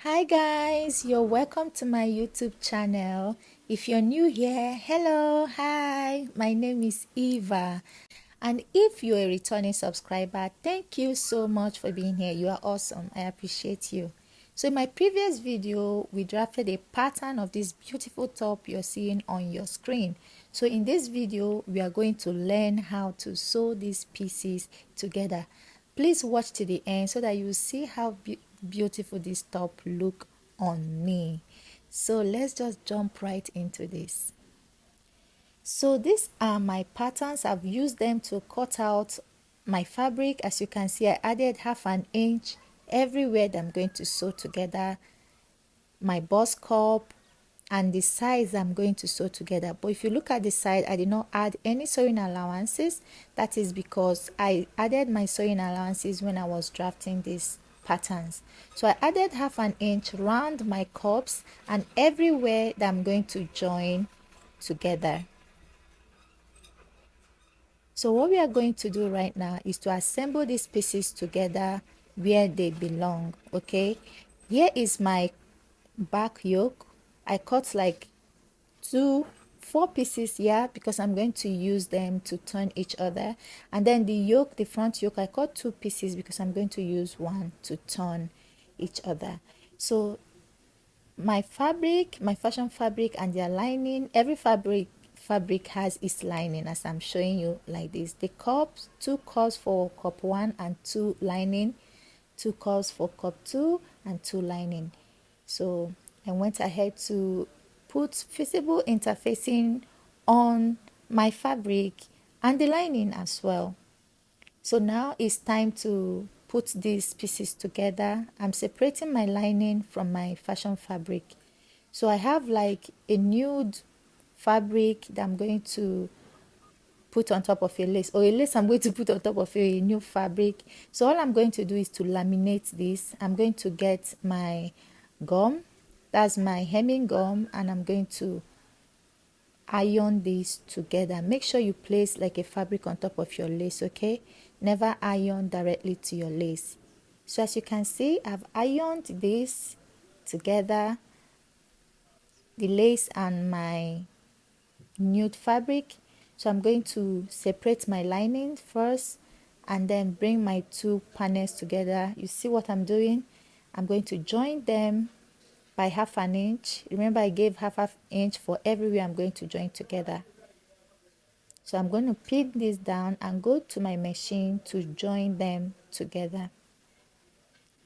Hi guys, you're welcome to my YouTube channel. If you're new here, hello, hi, my name is Eva. And if you're a returning subscriber, thank you so much for being here. You are awesome. I appreciate you. So in my previous video, we drafted a pattern of this beautiful top you're seeing on your screen. So in this video, we are going to learn how to sew these pieces together. Please watch to the end so that you see how beautiful this top look on me. So let's just jump right into this. So these are my patterns. I've used them to cut out my fabric. As you can see, I added 1/2 inch everywhere that I'm going to sew together my bust cup and the sides I'm going to sew together. But if you look at the side, I did not add any sewing allowances. That is because I added my sewing allowances when I was drafting these patterns. So I added 1/2 inch round my cups and everywhere that I'm going to join together. So what we are going to do right now is to assemble these pieces together where they belong. Okay, here is my back yoke. I cut like 4 pieces here because I'm going to use them to turn each other, and then the yoke, the front yoke, I cut 2 pieces because I'm going to use one to turn each other. So my fabric, my fashion fabric and their lining, every fabric has its lining as I'm showing you like this. The cups, 2 cups for cup 1 and 2 lining, 2 cups for cup 2 and 2 lining. So I went ahead to put visible interfacing on my fabric and the lining as well. So now it's time to put these pieces together. I'm separating my lining from my fashion fabric. So I have like a nude fabric that I'm going to put on top of a lace, or a lace I'm going to put on top of a new fabric. So all I'm going to do is to laminate this. I'm going to get my gum, that's my hemming gum, and I'm going to iron this together. Make sure you place like a fabric on top of your lace, okay? Never iron directly to your lace. So as you can see, I've ironed this together, the lace and my nude fabric. So I'm going to separate my lining first and then bring my 2 panels together. You see what I'm doing? I'm going to join them by 1/2 inch. Remember, I gave 1/2 inch for everywhere I'm going to join together. So I'm going to pin this down and go to my machine to join them together.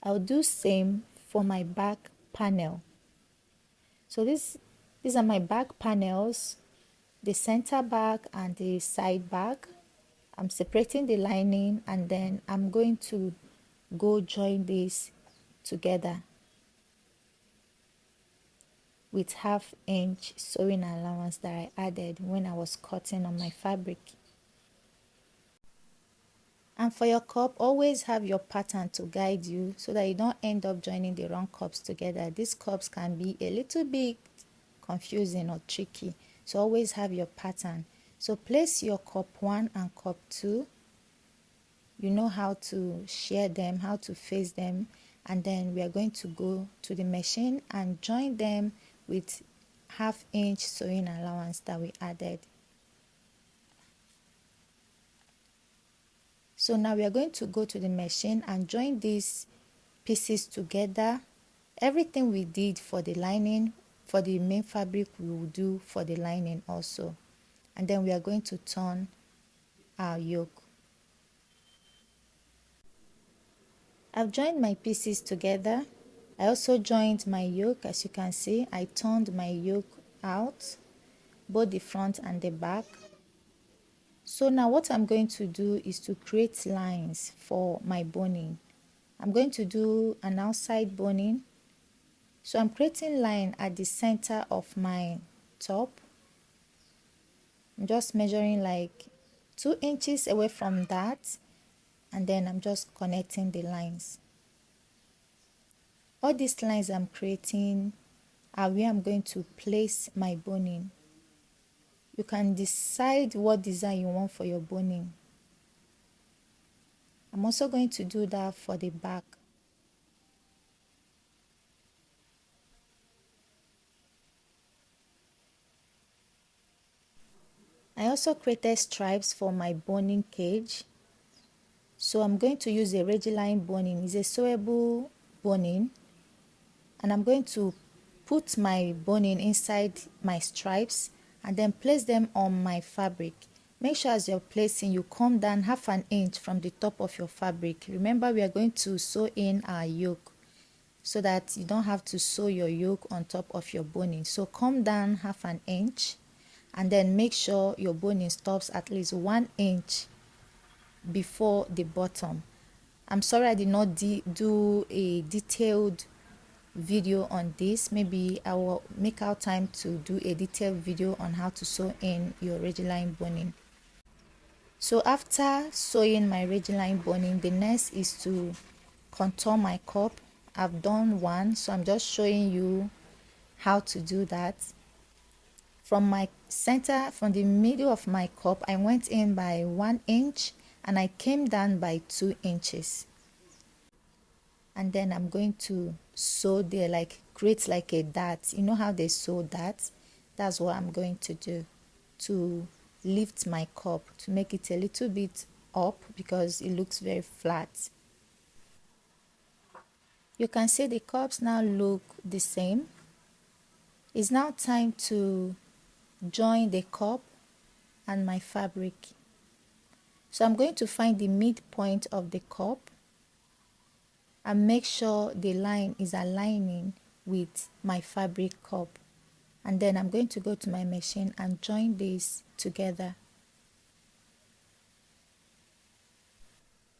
I'll do same for my back panel. So these are my back panels, the center back and the side back. I'm separating the lining and then I'm going to go join this together with 1/2 inch sewing allowance that I added when I was cutting on my fabric. And for your cup, always have your pattern to guide you so that you don't end up joining the wrong cups together. These cups can be a little bit confusing or tricky, so always have your pattern. So place your cup 1 and cup 2. You know how to share them, how to face them, and then we are going to go to the machine and join them with 1/2 inch sewing allowance that we added. So now we are going to go to the machine and join these pieces together. Everything we did for the lining, for the main fabric, we will do for the lining also. And then we are going to turn our yoke. I've joined my pieces together. I also joined my yoke. As you can see, I turned my yoke out, both the front and the back. So now what I'm going to do is to create lines for my boning. I'm going to do an outside boning. So I'm creating line at the center of my top. I'm just measuring like 2 inches away from that, and then I'm just connecting the lines. All these lines I'm creating are where I'm going to place my boning. You can decide what design you want for your boning. I'm also going to do that for the back. I also created stripes for my boning cage. So I'm going to use a Regiline boning. It's a sewable boning, and I'm going to put my boning inside my stripes and then place them on my fabric. Make sure as you're placing, you come down half an inch from the top of your fabric. Remember, we are going to sew in our yoke so that you don't have to sew your yoke on top of your boning. So come down half an inch and then make sure your boning stops at least 1 inch before the bottom. I'm sorry I did not do a detailed video on this. Maybe I will make out time to do a detailed video on how to sew in your Regiline boning. So after sewing my Regiline boning, the next is to contour my cup. I've done one, so I'm just showing you how to do that. From my center, from the middle of my cup, I went in by 1 inch and I came down by 2 inches. And then I'm going to sew there, like create like a dart. You know how they sew that? That's what I'm going to do to lift my cup, to make it a little bit up because it looks very flat. You can see the cups now look the same. It's now time to join the cup and my fabric. So I'm going to find the midpoint of the cup and make sure the line is aligning with my fabric cup. And then I'm going to go to my machine and join this together.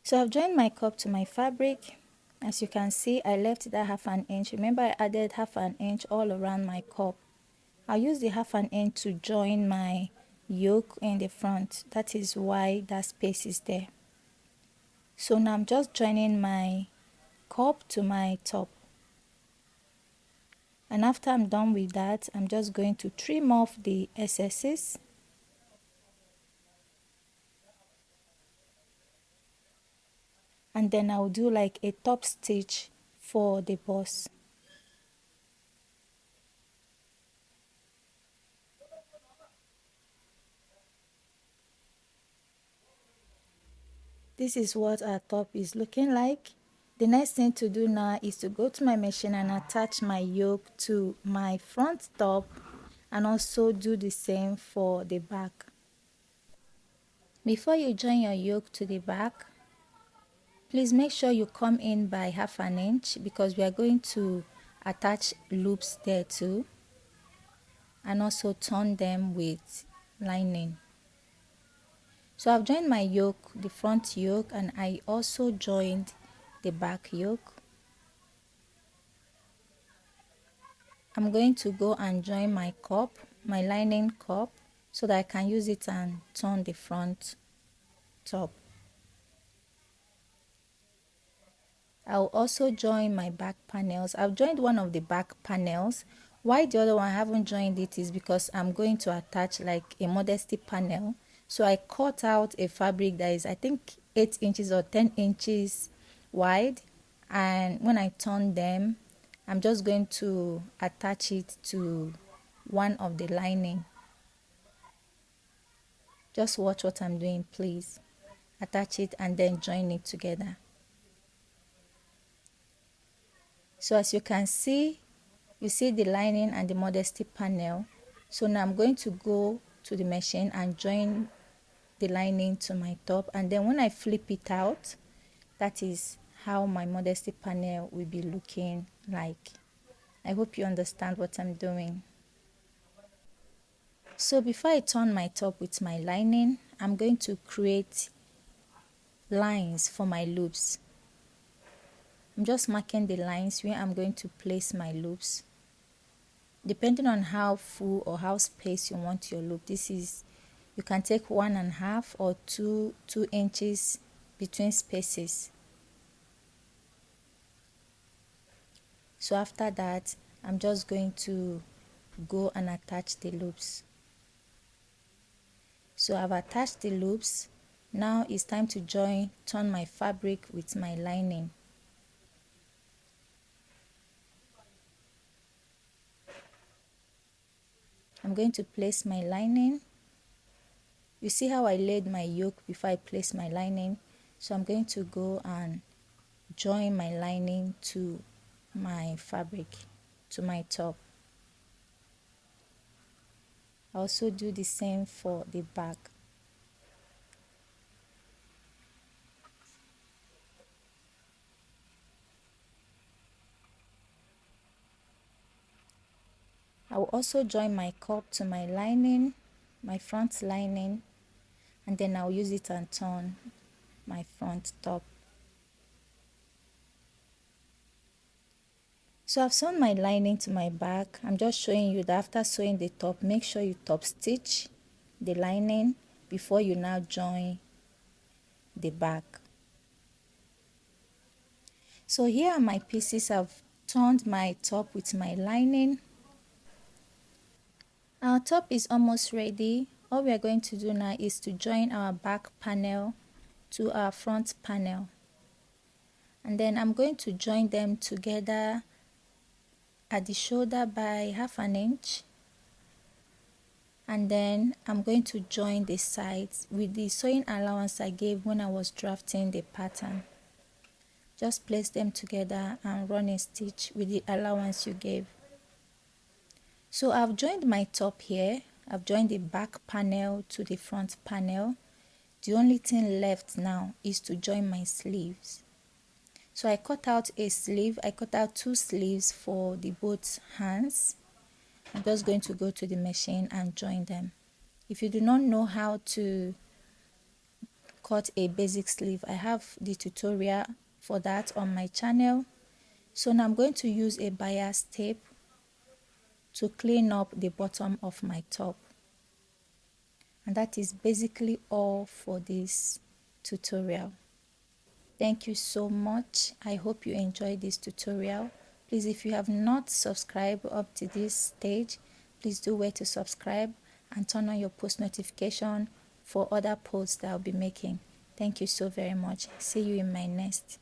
So I've joined my cup to my fabric. As you can see, I left that half an inch. Remember, I added half an inch all around my cup. I'll use the half an inch to join my yoke in the front. That is why that space is there. So now I'm just joining my cup to my top. And after I'm done with that, I'm just going to trim off the excesses. And then I'll do like a top stitch for the bust. This is what our top is looking like. The next thing to do now is to go to my machine and attach my yoke to my front top and also do the same for the back. Before you join your yoke to the back, please make sure you come in by half an inch because we are going to attach loops there too, and also turn them with lining. So I've joined my yoke, the front yoke, and I also joined the back yoke. I'm going to go and join my cup, my lining cup, so that I can use it and turn the front top. I'll also join my back panels. I've joined one of the back panels. Why the other one I haven't joined it is because I'm going to attach like a modesty panel. So I cut out a fabric that is, I think, 8 inches or 10 inches wide. And when I turn them, I'm just going to attach it to one of the lining. Just watch what I'm doing, please. Attach it and then join it together. So as you can see, you see the lining and the modesty panel. So now I'm going to go to the machine and join the lining to my top, and then when I flip it out, that is how my modesty panel will be looking like. I hope you understand what I'm doing. So before I turn my top with my lining, I'm going to create lines for my loops. I'm just marking the lines where I'm going to place my loops. Depending on how full or how space you want your loop, you can take 1.5 or 2 inches between spaces. So after that, I'm just going to go and attach the loops. So I've attached the loops. Now it's time to turn my fabric with my lining. I'm going to place my lining You see how I laid my yoke before I placed my lining? So I'm going to go and join my lining to my fabric, to my top. I also do the same for the back. I will also join my cup to my lining, my front lining, and then I'll use it and turn my front top. So I've sewn my lining to my back. I'm just showing you that after sewing the top, make sure you top stitch the lining before you now join the back. So here are my pieces. I've turned my top with my lining. Our top is almost ready. All we are going to do now is to join our back panel to our front panel. And then I'm going to join them together at the shoulder by 1/2 inch. And then I'm going to join the sides with the sewing allowance I gave when I was drafting the pattern. Just place them together and run a stitch with the allowance you gave. So I've joined my top here. I've joined the back panel to the front panel. The only thing left now is to join my sleeves. So I cut out a sleeve. I cut out 2 sleeves for the both hands. I'm just going to go to the machine and join them. If you do not know how to cut a basic sleeve, I have the tutorial for that on my channel. So now I'm going to use a bias tape to clean up the bottom of my top. And that is basically all for this tutorial. Thank you so much. I hope you enjoyed this tutorial. Please, if you have not subscribed up to this stage, please do wait to subscribe and turn on your post notification for other posts that I'll be making. Thank you so very much. See you in my next